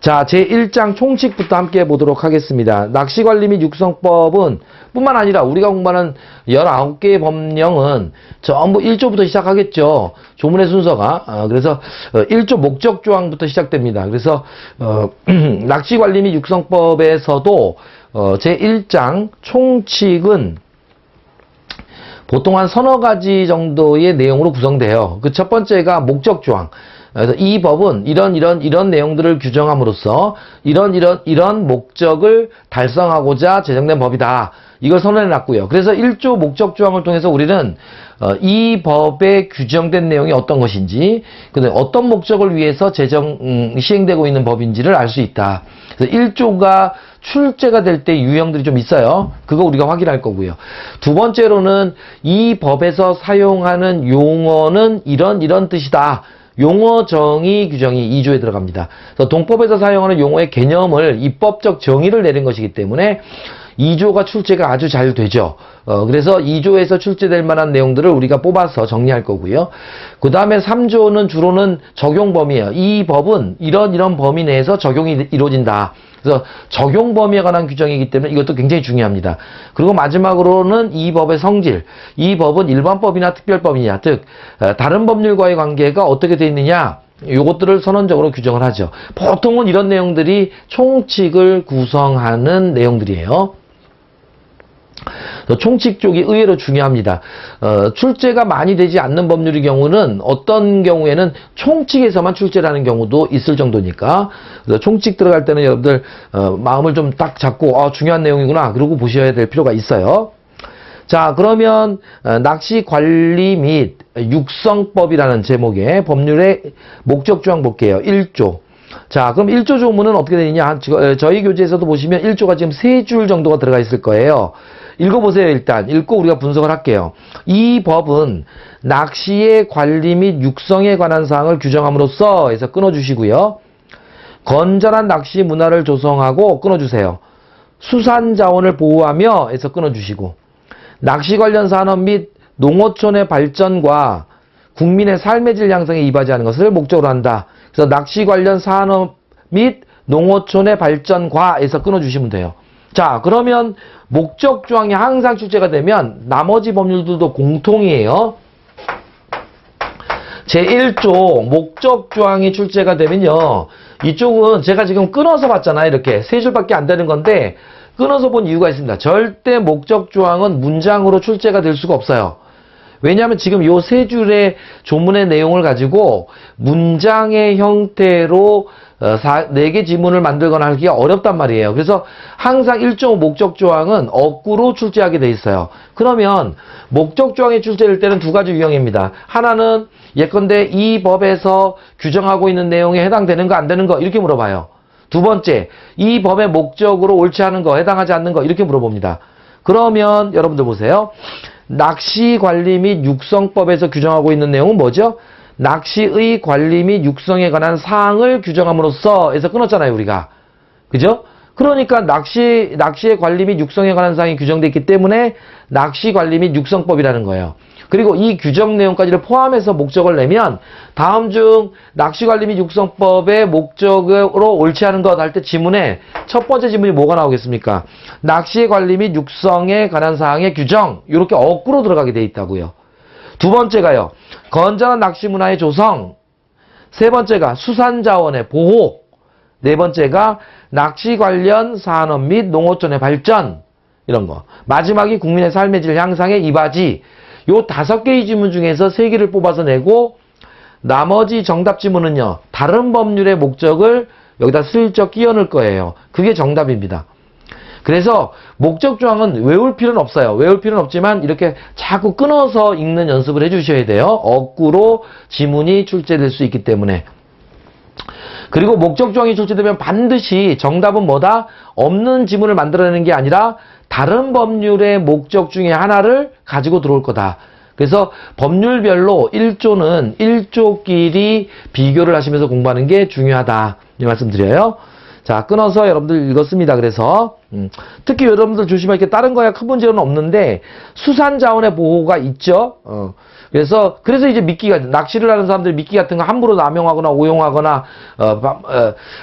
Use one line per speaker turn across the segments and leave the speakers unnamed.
자, 제1장 총칙부터 함께 보도록 하겠습니다. 낚시관리 및 육성법은 뿐만 아니라 우리가 공부하는 19개의 법령은 전부 1조부터 시작하겠죠. 조문의 순서가. 그래서 1조 목적조항부터 시작됩니다. 그래서 낚시관리 및 육성법에서도 제1장 총칙은 보통 한 서너 가지 정도의 내용으로 구성돼요. 그 첫 번째가 목적조항. 그래서 이 법은 이런 내용들을 규정함으로써 이런 목적을 달성하고자 제정된 법이다. 이걸 선언해 놨고요. 그래서 1조 목적 조항을 통해서 우리는 이 법에 규정된 내용이 어떤 것인지, 어떤 목적을 위해서 시행되고 있는 법인지를 알 수 있다. 그래서 1조가 출제가 될 때 유형들이 좀 있어요. 그거 우리가 확인할 거고요. 두 번째로는 이 법에서 사용하는 용어는 이런 뜻이다. 용어 정의 규정이 2조에 들어갑니다. 그래서 동법에서 사용하는 용어의 개념을 입법적 정의를 내린 것이기 때문에 2조가 출제가 아주 잘 되죠. 그래서 2조에서 출제될 만한 내용들을 우리가 뽑아서 정리할 거고요. 그 다음에 3조는 주로는 적용 범위예요. 이 법은 이런 범위 내에서 적용이 이루어진다. 그래서 적용 범위에 관한 규정이기 때문에 이것도 굉장히 중요합니다. 그리고 마지막으로는 이 법의 성질. 이 법은 일반법이나 특별법이냐, 즉 다른 법률과의 관계가 어떻게 되어 있느냐, 요것들을 선언적으로 규정을 하죠. 보통은 이런 내용들이 총칙을 구성하는 내용들이에요. 총칙 쪽이 의외로 중요합니다. 출제가 많이 되지 않는 법률의 경우는 어떤 경우에는 총칙에서만 출제라는 경우도 있을 정도니까, 그래서 총칙 들어갈 때는 여러분들 마음을 좀 딱 잡고 중요한 내용이구나 그러고 보셔야 될 필요가 있어요. 자, 그러면 낚시 관리 및 육성법이라는 제목의 법률의 목적 조항 볼게요. 1조. 자, 그럼 1조 조문은 어떻게 되느냐? 저희 교재에서도 보시면 1조가 지금 3줄 정도가 들어가 있을 거예요. 읽어보세요. 일단 읽고 우리가 분석을 할게요. 이 법은 낚시의 관리 및 육성에 관한 사항을 규정함으로써 해서 끊어주시고요. 건전한 낚시 문화를 조성하고 끊어주세요. 수산자원을 보호하며 해서 끊어주시고, 낚시 관련 산업 및 농어촌의 발전과 국민의 삶의 질 향상에 이바지하는 것을 목적으로 한다. 그래서 낚시 관련 산업 및 농어촌의 발전과 해서 끊어주시면 돼요. 자, 그러면 목적 조항이 항상 출제가 되면 나머지 법률들도 공통이에요. 제1조 목적 조항이 출제가 되면요, 이쪽은 제가 지금 끊어서 봤잖아요. 이렇게 3줄밖에 안 되는 건데 끊어서 본 이유가 있습니다. 절대 목적 조항은 문장으로 출제가 될 수가 없어요. 왜냐하면 지금 이 3줄의 조문의 내용을 가지고 문장의 형태로 4개 지문을 만들거나 하기가 어렵단 말이에요. 그래서 항상 1조 목적 조항은 어구로 출제하게 돼 있어요. 그러면 목적 조항이 출제될 때는 두 가지 유형입니다. 하나는 예컨대 이 법에서 규정하고 있는 내용에 해당되는 거 안 되는 거 이렇게 물어봐요. 두 번째, 이 법의 목적으로 옳지 않은 거, 해당하지 않는 거 이렇게 물어봅니다. 그러면 여러분들 보세요. 낚시 관리 및 육성법에서 규정하고 있는 내용은 뭐죠? 낚시의 관리 및 육성에 관한 사항을 규정함으로써 해서 끊었잖아요, 우리가. 그죠? 그러니까 낚시의 관리 및 육성에 관한 사항이 규정되어 있기 때문에 낚시 관리 및 육성법이라는 거예요. 그리고 이 규정 내용까지를 포함해서 목적을 내면 다음 중 낚시 관리 및 육성법의 목적으로 옳지 않은 것 할 때 지문에 첫 번째 지문이 뭐가 나오겠습니까? 낚시 관리 및 육성에 관한 사항의 규정, 이렇게 어구로 들어가게 돼 있다고요. 두 번째가요, 건전한 낚시 문화의 조성. 세 번째가 수산자원의 보호. 네 번째가 낚시 관련 산업 및 농어촌의 발전. 이런 거. 마지막이 국민의 삶의 질 향상에 이바지. 요 5개의 지문 중에서 3개를 뽑아서 내고, 나머지 정답 지문은요, 다른 법률의 목적을 여기다 슬쩍 끼워 넣을 거예요. 그게 정답입니다. 그래서 목적 조항은 외울 필요는 없어요. 외울 필요는 없지만 이렇게 자꾸 끊어서 읽는 연습을 해주셔야 돼요. 어구로 지문이 출제될 수 있기 때문에. 그리고 목적 조항이 출제되면 반드시 정답은 뭐다? 없는 지문을 만들어내는 게 아니라 다른 법률의 목적 중에 하나를 가지고 들어올 거다. 그래서 법률별로 1조는 1조끼리 비교를 하시면서 공부하는 게 중요하다. 이 말씀 드려요. 자, 끊어서 여러분들 읽었습니다. 그래서 특히 여러분들 조심할 게 다른 거야 큰 문제는 없는데 수산자원의 보호가 있죠. 그래서 이제 미끼가, 낚시를 하는 사람들이 미끼 같은 거 함부로 남용하거나 오용하거나,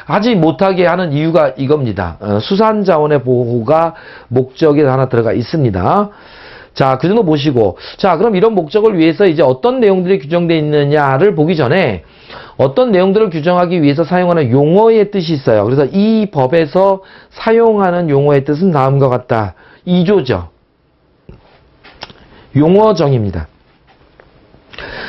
하지 못하게 하는 이유가 이겁니다. 수산자원의 보호가 목적에 하나 들어가 있습니다. 자, 그 정도 보시고. 자, 그럼 이런 목적을 위해서 이제 어떤 내용들이 규정되어 있느냐를 보기 전에 어떤 내용들을 규정하기 위해서 사용하는 용어의 뜻이 있어요. 그래서 이 법에서 사용하는 용어의 뜻은 다음과 같다. 2조죠. 용어정의입니다.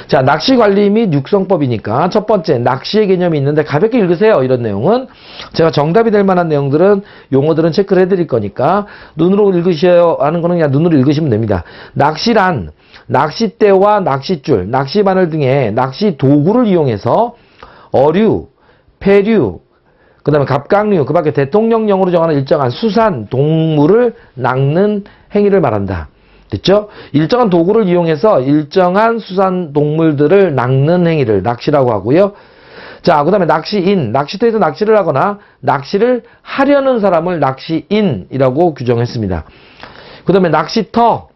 자, 낚시관리 및 육성법이니까 첫 번째 낚시의 개념이 있는데 가볍게 읽으세요. 이런 내용은 제가 정답이 될 만한 내용들은 용어들은 체크를 해드릴 거니까 눈으로 읽으셔야 하는 거는 그냥 눈으로 읽으시면 됩니다. 낚시란 낚싯대와 낚싯줄, 낚시바늘 등의 낚시 도구를 이용해서 어류, 폐류, 그 다음에 갑각류, 그 밖에 대통령령으로 정하는 일정한 수산, 동물을 낚는 행위를 말한다. 됐죠? 일정한 도구를 이용해서 일정한 수산 동물들을 낚는 행위를 낚시라고 하고요. 자, 그 다음에 낚시인, 낚시터에서 낚시를 하거나 낚시를 하려는 사람을 낚시인이라고 규정했습니다. 그 다음에 낚시터,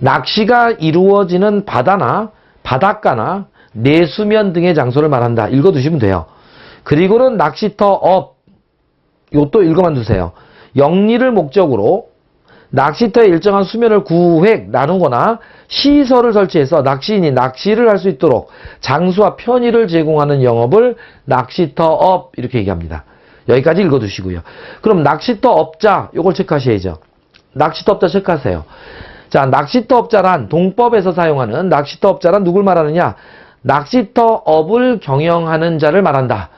낚시가 이루어지는 바다나 바닷가나 내수면 등의 장소를 말한다. 읽어두시면 돼요. 그리고는 낚시터 업, 이것도 읽어만 두세요. 영리를 목적으로 낚시터의 일정한 수면을 구획, 나누거나 시설을 설치해서 낚시인이 낚시를 할 수 있도록 장소와 편의를 제공하는 영업을 낚시터업 이렇게 얘기합니다. 여기까지 읽어두시고요. 그럼 낚시터업자 요걸 체크하셔야죠. 낚시터업자 체크하세요. 자, 낚시터업자란 동법에서 사용하는 낚시터업자란 누굴 말하느냐? 낚시터업을 경영하는 자를 말한다.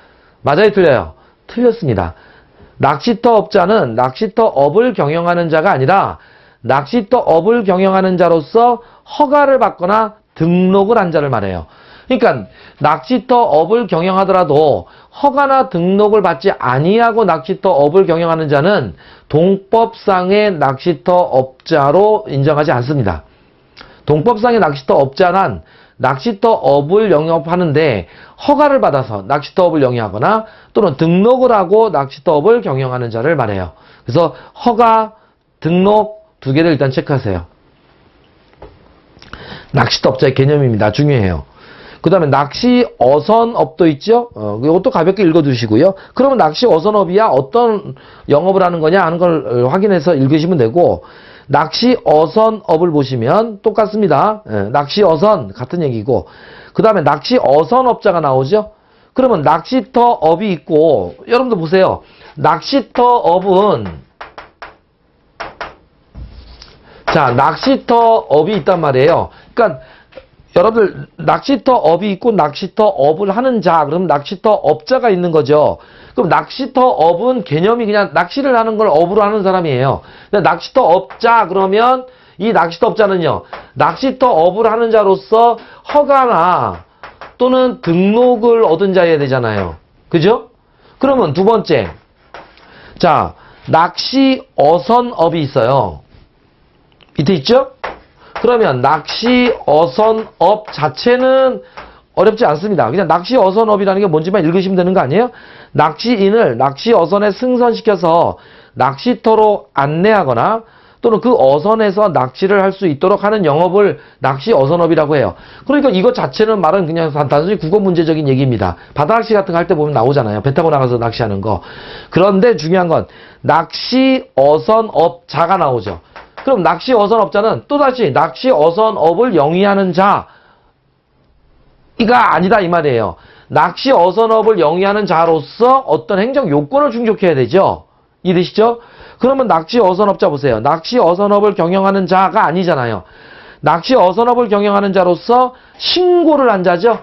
맞아요, 틀려요? 틀렸습니다. 낚시터업자는 낚시터업을 경영하는 자가 아니라 낚시터업을 경영하는 자로서 허가를 받거나 등록을 한 자를 말해요. 그러니까 낚시터업을 경영하더라도 허가나 등록을 받지 아니하고 낚시터업을 경영하는 자는 동법상의 낚시터업자로 인정하지 않습니다. 동법상의 낚시터업자란 낚시터업을 영업하는데 허가를 받아서 낚시터업을 영위하거나 또는 등록을 하고 낚시터업을 경영하는 자를 말해요. 그래서 허가, 등록 두 개를 일단 체크하세요. 낚시터업자의 개념입니다. 중요해요. 그 다음에 낚시 어선업도 있죠? 이것도 가볍게 읽어두시고요. 그러면 낚시 어선업이야 어떤 영업을 하는 거냐 하는 걸 확인해서 읽으시면 되고, 낚시 어선업을 보시면 똑같습니다. 낚시 어선 같은 얘기고, 그 다음에 낚시 어선업자가 나오죠? 그러면 낚시터업이 있고, 여러분들 보세요. 낚시터업은, 자, 낚시터업이 있단 말이에요. 그러니까 여러분들 낚시터업이 있고 낚시터업을 하는 자, 그럼 낚시터업자가 있는 거죠. 그럼 낚시터업은 개념이 그냥 낚시를 하는 걸 업으로 하는 사람이에요. 낚시터업자 그러면 이 낚시터업자는요, 낚시터업을 하는 자로서 허가나 또는 등록을 얻은 자여야 되잖아요. 그죠? 그러면 두 번째, 자, 낚시 어선업이 있어요. 밑에 있죠? 그러면 낚시 어선업 자체는 어렵지 않습니다. 그냥 낚시 어선업이라는 게 뭔지만 읽으시면 되는 거 아니에요? 낚시인을 낚시 어선에 승선시켜서 낚시터로 안내하거나 또는 그 어선에서 낚시를 할 수 있도록 하는 영업을 낚시 어선업이라고 해요. 그러니까 이것 자체는 말은 그냥 단순히 국어 문제적인 얘기입니다. 바다 낚시 같은 거 할 때 보면 나오잖아요. 배 타고 나가서 낚시하는 거. 그런데 중요한 건 낚시 어선업자가 나오죠. 그럼 낚시 어선업자는 또다시 낚시 어선업을 영위하는 자가 아니다 이 말이에요. 낚시 어선업을 영위하는 자로서 어떤 행정 요건을 충족해야 되죠. 이해되시죠? 그러면 낚시 어선업자 보세요. 낚시 어선업을 경영하는 자가 아니잖아요. 낚시 어선업을 경영하는 자로서 신고를 한 자죠.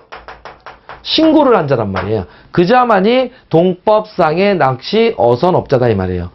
신고를 한 자란 말이에요. 그 자만이 동법상의 낚시 어선업자다 이 말이에요.